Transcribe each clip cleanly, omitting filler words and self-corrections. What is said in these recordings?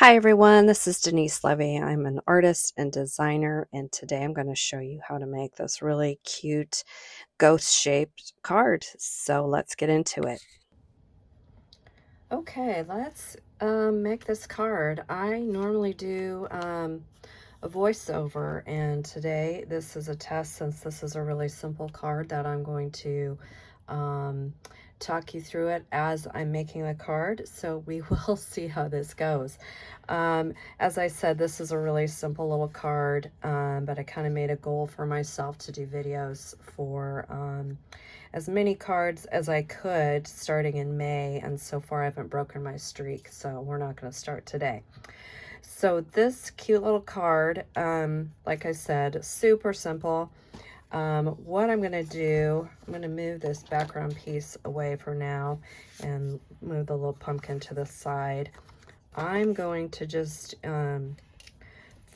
Hi everyone, this is Denise Levy. I'm an artist and designer, and today I'm going to show you how to make this really cute ghost-shaped card. So let's get into it. Okay, let's make this card. I normally do a voiceover, and today this is a test since this is a really simple card that I'm going to um, talk you through it as I'm making the card, so we will see how this goes. As I said, this is a really simple little card, but I kind of made a goal for myself to do videos for as many cards as I could starting in May, and so far I haven't broken my streak, so we're not going to start today. So this cute little card, like I said, super simple. What I'm going to do, I'm going to move this background piece away for now and move the little pumpkin to the side. I'm going to just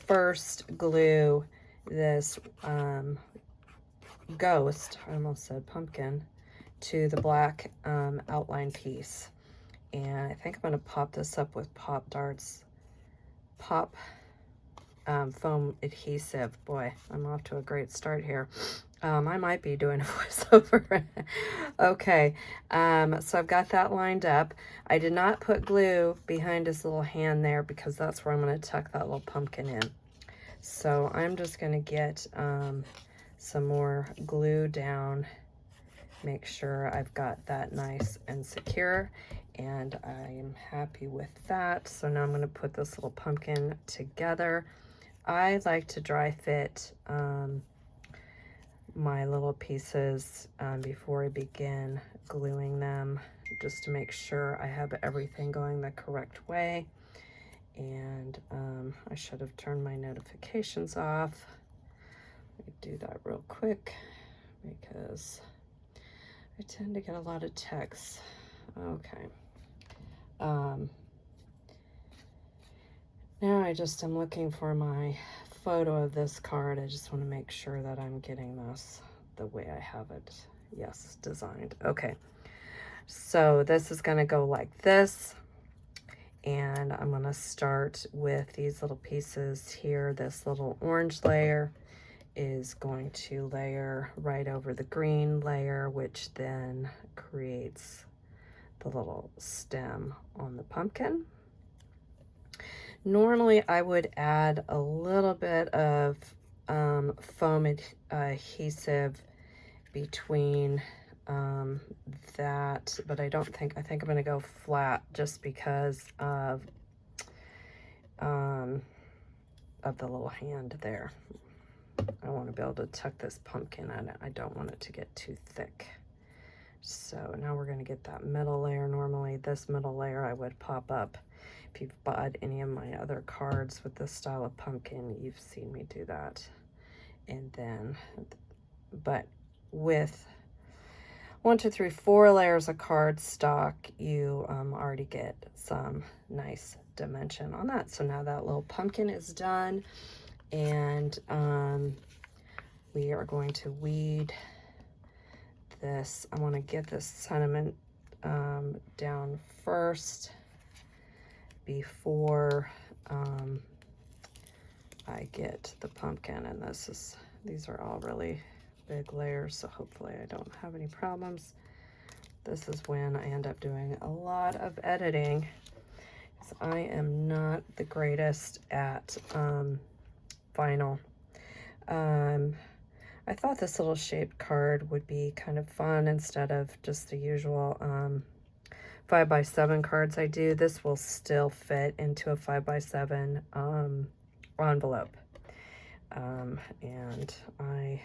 first glue this ghost, I almost said pumpkin, to the black outline piece. And I think I'm going to pop this up with Pop Darts Pop foam adhesive. Boy, I'm off to a great start here. I might be doing a voiceover. Okay, so I've got that lined up. I did not put glue behind his little hand there because that's where I'm going to tuck that little pumpkin in. So I'm just going to get some more glue down, make sure I've got that nice and secure, and I am happy with that. So now I'm going to put this little pumpkin together. I like to dry fit my little pieces before I begin gluing them, just to make sure I have everything going the correct way. And I should have turned my notifications off. Let me do that real quick because I tend to get a lot of texts. Okay. Now I just am looking for my photo of this card. I just want to make sure that I'm getting this the way I have it, yes, designed. Okay, so this is going to go like this, and I'm going to start with these little pieces here. This little orange layer is going to layer right over the green layer, which then creates the little stem on the pumpkin. Normally I would add a little bit of foam adhesive between that, but I think I'm going to go flat just because of the little hand there. I want to be able to tuck this pumpkin in. I don't want it to get too thick. So now we're going to get that middle layer. Normally this middle layer I would pop up. If you've bought any of my other cards with this style of pumpkin, you've seen me do that. And then, but with 1, 2, 3, 4 layers of cardstock, you already get some nice dimension on that. So now that little pumpkin is done, and we are going to weed this. I want to get this sentiment down first before I get the pumpkin, and these are all really big layers, so hopefully I don't have any problems. This is when I end up doing a lot of editing, because I am not the greatest at vinyl. I thought this little shaped card would be kind of fun instead of just the usual 5x7 cards I do. This will still fit into a 5x7 envelope. And I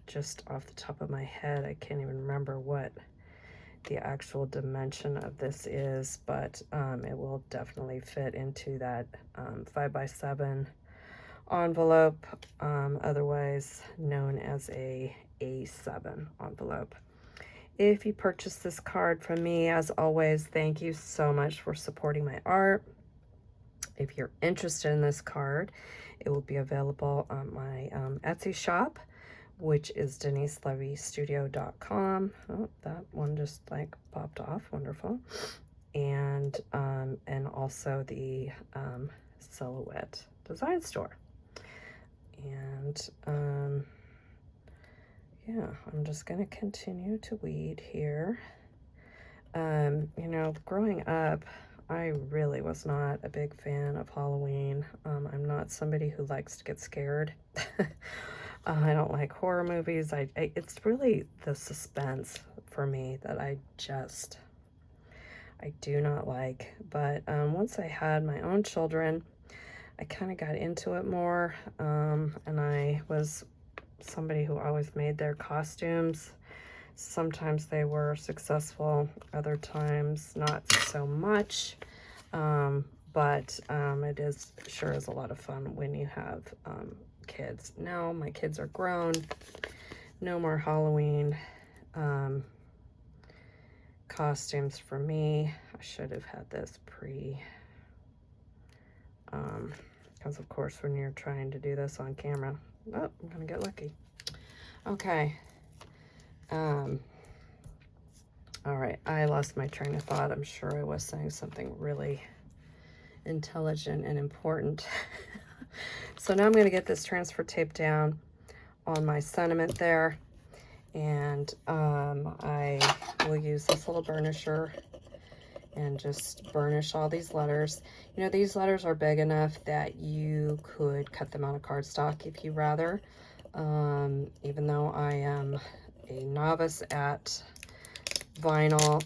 just off the top of my head, I can't even remember what the actual dimension of this is, but it will definitely fit into that 5x7 envelope, otherwise known as a A7 envelope. If you purchase this card from me, as always, thank you so much for supporting my art. If you're interested in this card, it will be available on my Etsy shop, which is DeniseLevyStudio.com. Oh, that one just like popped off. Wonderful. And also the Silhouette Design Store. And yeah, I'm just gonna continue to weed here. You know, growing up, I really was not a big fan of Halloween. I'm not somebody who likes to get scared. I don't like horror movies. It's really the suspense for me that I do not like. But once I had my own children, I kind of got into it more. And I was somebody who always made their costumes. Sometimes they were successful, other times not so much. But it sure is a lot of fun when you have kids. Now my kids are grown. No more Halloween costumes for me. I should have had this because of course when you're trying to do this on camera, oh, I'm gonna get lucky. Okay. All right, I lost my train of thought. I'm sure I was saying something really intelligent and important. So now I'm going to get this transfer tape down on my sentiment there, and I will use this little burnisher and just burnish all these letters. You know, these letters are big enough that you could cut them out of cardstock if you rather. Even though I am a novice at vinyl,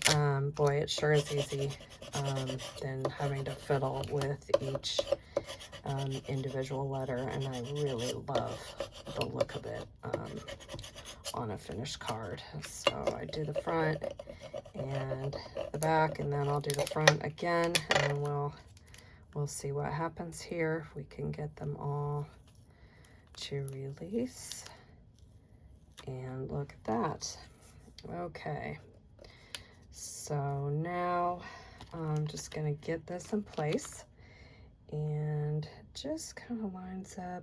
boy, it sure is easy than having to fiddle with each individual letter, and I really love the look of it on a finished card. So I do the front and the back, and then I'll do the front again, and we'll see what happens here, if we can get them all to release. And look at that. Okay, so now I'm just going to get this in place, and just kind of lines up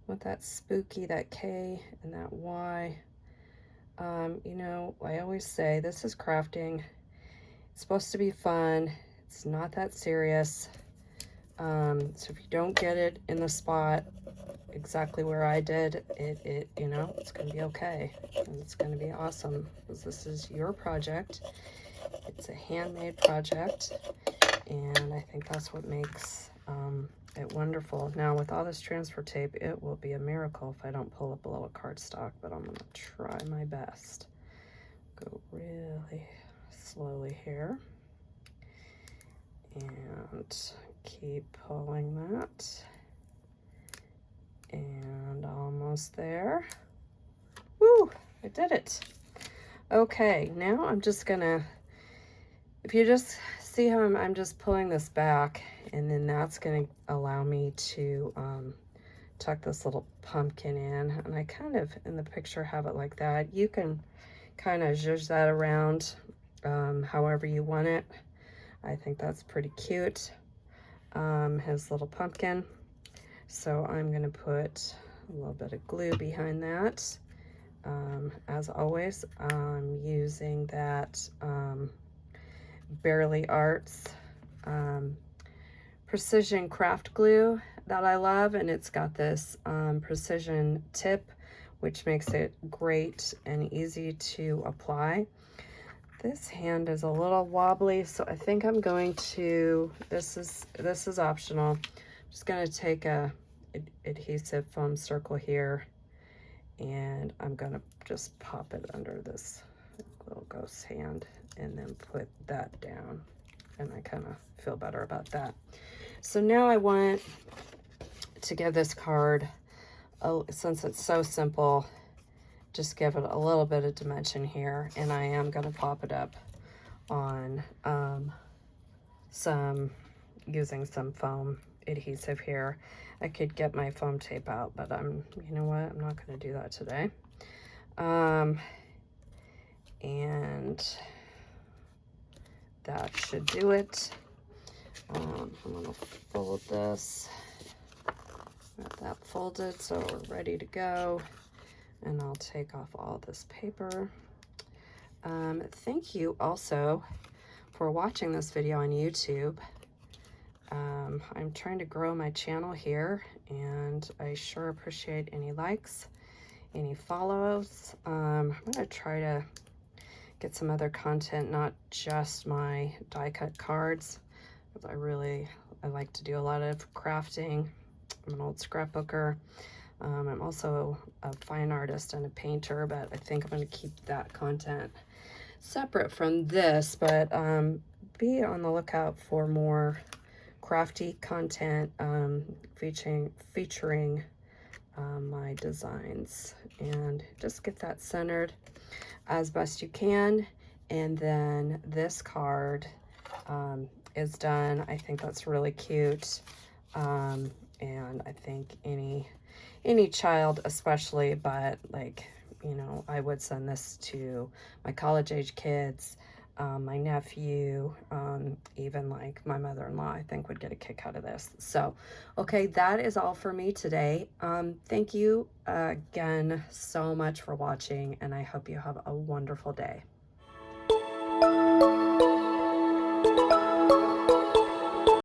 with that spooky, that K and that Y. You know, I always say this is crafting. It's supposed to be fun. It's not that serious. So if you don't get it in the spot exactly where I did, you know, it's going to be okay. And it's going to be awesome, because this is your project. It's a handmade project, and I think that's what makes it wonderful. Now, with all this transfer tape, it will be a miracle if I don't pull it below a cardstock, but I'm going to try my best. Go really slowly here, and keep pulling that. And almost there. Woo! I did it. Okay, now I'm just gonna, if you just see how I'm just pulling this back, and then that's gonna allow me to tuck this little pumpkin in. And I kind of, in the picture, have it like that. You can kind of zhuzh that around however you want it. I think that's pretty cute. His little pumpkin. So I'm going to put a little bit of glue behind that. As always, I'm using that Bearly Arts precision craft glue that I love, and it's got this precision tip, which makes it great and easy to apply. This hand is a little wobbly, so I think I'm going to, this is optional. I'm just going to take a adhesive foam circle here, and I'm going to just pop it under this little ghost hand and then put that down, and I kind of feel better about that. So now I want to give this card, since it's so simple, just give it a little bit of dimension here, and I am going to pop it up on using some foam adhesive here. I could get my foam tape out, but you know what, I'm not going to do that today. And that should do it. I'm going to fold this, got that folded, so we're ready to go. And I'll take off all this paper. Thank you also for watching this video on YouTube. I'm trying to grow my channel here, and I sure appreciate any likes, any follows. I'm gonna try to get some other content, not just my die cut cards, because I like to do a lot of crafting. I'm an old scrapbooker. I'm also a fine artist and a painter, but I think I'm going to keep that content separate from this. But be on the lookout for more crafty content featuring my designs, and just get that centered as best you can. And then this card is done. I think that's really cute. And I think any child especially, but like, you know, I would send this to my college age kids, my nephew, even like my mother-in-law, I think would get a kick out of this. So, okay, that is all for me today. Thank you again so much for watching, and I hope you have a wonderful day.